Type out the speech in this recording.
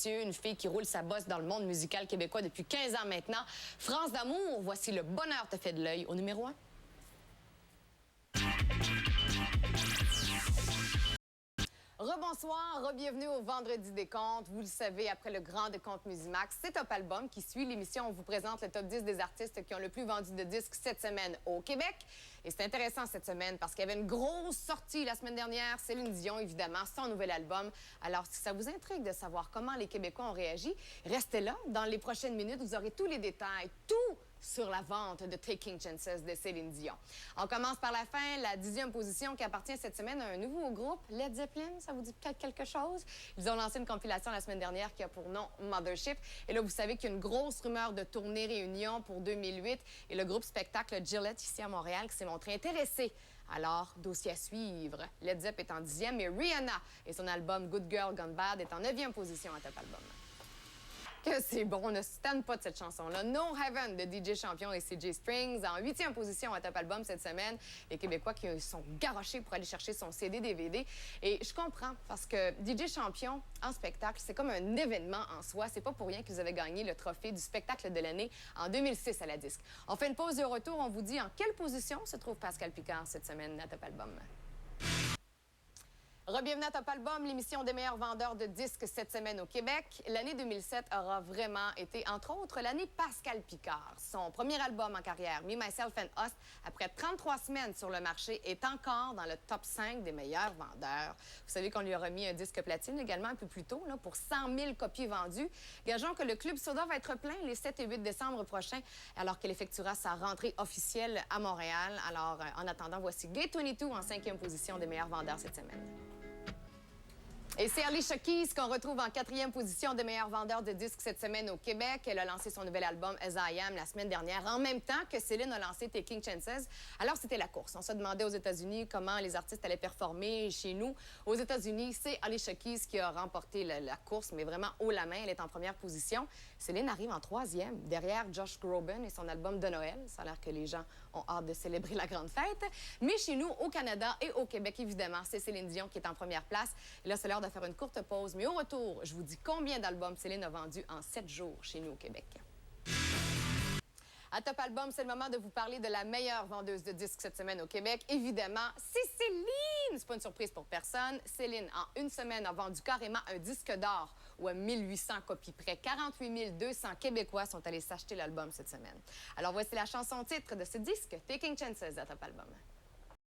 messieurs, une fille qui roule sa bosse dans le monde musical québécois depuis 15 ans maintenant. France d'amour, voici Le bonheur te fait de l'œil au numéro 1. Rebonsoir, re-bienvenue au Vendredi des comptes. Vous le savez, après le grand décompte Musimax, c'est Top Album qui suit l'émission. On vous présente le top 10 des artistes qui ont le plus vendu de disques cette semaine au Québec. Et c'est intéressant cette semaine parce qu'il y avait une grosse sortie la semaine dernière. Céline Dion, évidemment, son nouvel album. Alors, si ça vous intrigue de savoir comment les Québécois ont réagi, restez là. Dans les prochaines minutes, vous aurez tous les détails, tout sur la vente de Taking Chances de Céline Dion. On commence par la fin, la 10e position qui appartient cette semaine à un nouveau groupe, Led Zeppelin. Ça vous dit peut-être quelque chose? Ils ont lancé une compilation la semaine dernière qui a pour nom Mothership. Et là, vous savez qu'il y a une grosse rumeur de tournée réunion pour 2008. Et le groupe spectacle Gillette, ici à Montréal, qui s'est montré intéressé. Alors, dossier à suivre. Led Zepp est en 10e et Rihanna et son album Good Girl Gone Bad est en 9e position à Top Album. Que c'est bon, on ne se tanne pas de cette chanson-là. No Heaven de DJ Champion et CJ Springs en 8e position à Top Album cette semaine. Les Québécois qui sont garochés pour aller chercher son CD-DVD. Et je comprends, parce que DJ Champion en spectacle, c'est comme un événement en soi. C'est pas pour rien que vous avez gagné le trophée du spectacle de l'année en 2006 à la disque. On fait une pause de retour. On vous dit en quelle position se trouve Pascal Picard cette semaine à Top Album. Re-bienvenue à Top Album, l'émission des meilleurs vendeurs de disques cette semaine au Québec. L'année 2007 aura vraiment été, entre autres, l'année Pascal Picard. Son premier album en carrière, Me, Myself and Us, après 33 semaines sur le marché, est encore dans le top 5 des meilleurs vendeurs. Vous savez qu'on lui a remis un disque platine également un peu plus tôt, là, pour 100 000 copies vendues. Gageons que le Club Soda va être plein les 7 et 8 décembre prochains, alors qu'elle effectuera sa rentrée officielle à Montréal. Alors, en attendant, voici Gate 22 en 5e position des meilleurs vendeurs cette semaine. Et c'est Alicia Keys qu'on retrouve en 4e position des meilleurs vendeurs de disques cette semaine au Québec. Elle a lancé son nouvel album As I Am la semaine dernière, en même temps que Céline a lancé Taking Chances. Alors, c'était la course. On se demandait aux États-Unis comment les artistes allaient performer chez nous. Aux États-Unis, c'est Alicia Keys qui a remporté la course, mais vraiment haut la main. Elle est en première position. Céline arrive en 3e, derrière Josh Groban et son album de Noël. Ça a l'air que les gens ont hâte de célébrer la grande fête. Mais chez nous, au Canada et au Québec, évidemment, c'est Céline Dion qui est en première place. Et là, c'est l'heure de faire une courte pause. Mais au retour, je vous dis combien d'albums Céline a vendu en 7 jours chez nous au Québec. À Top Album, c'est le moment de vous parler de la meilleure vendeuse de disques cette semaine au Québec. Évidemment, c'est Céline! C'est pas une surprise pour personne. Céline, en une semaine, a vendu carrément un disque d'or ou à 1800 copies près. 48 200 Québécois sont allés s'acheter l'album cette semaine. Alors voici la chanson titre de ce disque, Taking Chances à Top Album.